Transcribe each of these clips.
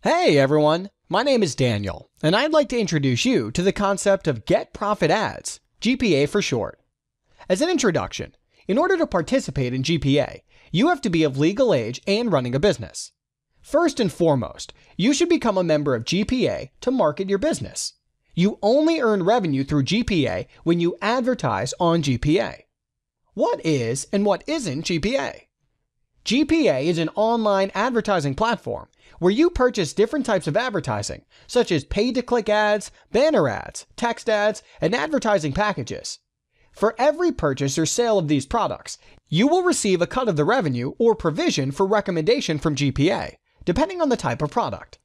Hey everyone, my name is Daniel, and I'd like to introduce you to the concept of Get Profit Ads, GPA for short. As an introduction, in order to participate in GPA, you have to be of legal age and running a business. First and foremost, you should become a member of GPA to market your business. You only earn revenue through GPA when you advertise on GPA. What is and what isn't GPA? GPA is an online advertising platform where you purchase different types of advertising, such as pay-to-click ads, banner ads, text ads, and advertising packages. For every purchase or sale of these products, you will receive a cut of the revenue or provision for recommendation from GPA, depending on the type of product.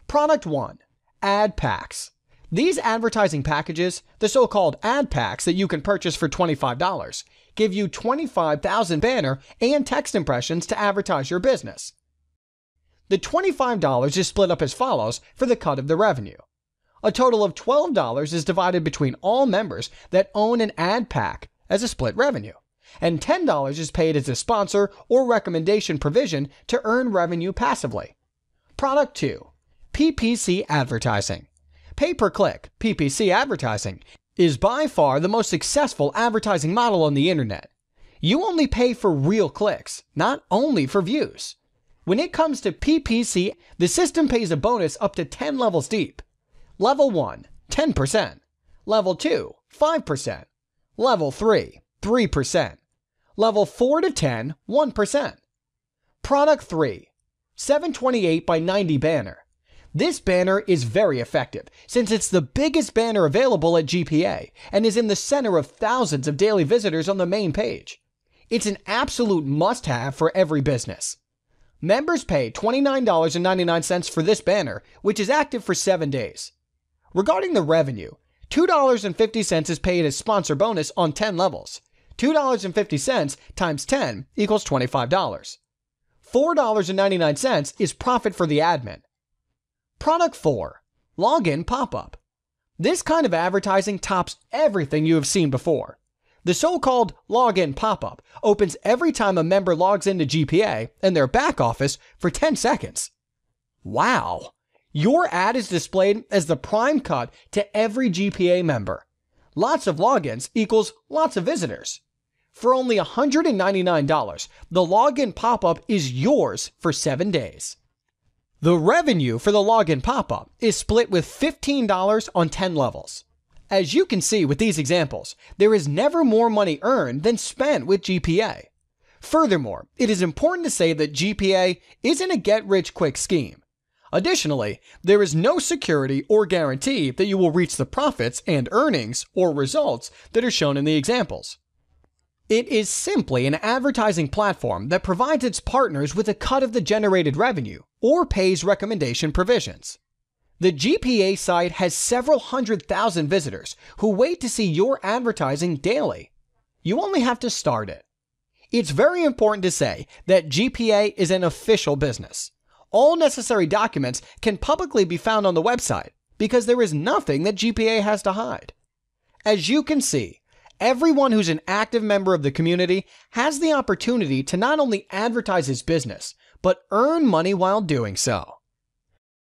Product 1. Ad packs. These advertising packages, the so-called ad packs that you can purchase for $25, give you 25,000 banner and text impressions to advertise your business. The $25 is split up as follows for the cut of the revenue. A total of $12 is divided between all members that own an ad pack as a split revenue, and $10 is paid as a sponsor or recommendation provision to earn revenue passively. Product 2. PPC advertising. Pay-per-click, PPC advertising, is by far the most successful advertising model on the internet. You only pay for real clicks, not only for views. When it comes to PPC, the system pays a bonus up to 10 levels deep. Level 1, 10%. Level 2, 5%. Level 3, 3%. Level 4 to 10, 1%. Product 3, 728 by 90 banner. This banner is very effective since it's the biggest banner available at GPA and is in the center of thousands of daily visitors on the main page. It's an absolute must-have for every business. Members pay $29.99 for this banner, which is active for 7 days. Regarding the revenue, $2.50 is paid as sponsor bonus on 10 levels. $2.50 times 10 equals $25. $4.99 is profit for the admin. Product 4. Login pop-up. This kind of advertising tops everything you have seen before. The so-called login pop-up opens every time a member logs into GPA and their back office for 10 seconds. Wow! Your ad is displayed as the prime cut to every GPA member. Lots of logins equals lots of visitors. For only $199, the login pop-up is yours for 7 days. The revenue for the login pop-up is split with $15 on 10 levels. As you can see with these examples, there is never more money earned than spent with GPA. Furthermore, it is important to say that GPA isn't a get-rich-quick scheme. Additionally, there is no security or guarantee that you will reach the profits and earnings or results that are shown in the examples. It is simply an advertising platform that provides its partners with a cut of the generated revenue or pays recommendation provisions. The GPA site has several 100,000 visitors who wait to see your advertising daily. You only have to start it. It's very important to say that GPA is an official business. All necessary documents can publicly be found on the website because there is nothing that GPA has to hide. As you can see, everyone who's an active member of the community has the opportunity to not only advertise his business, but earn money while doing so.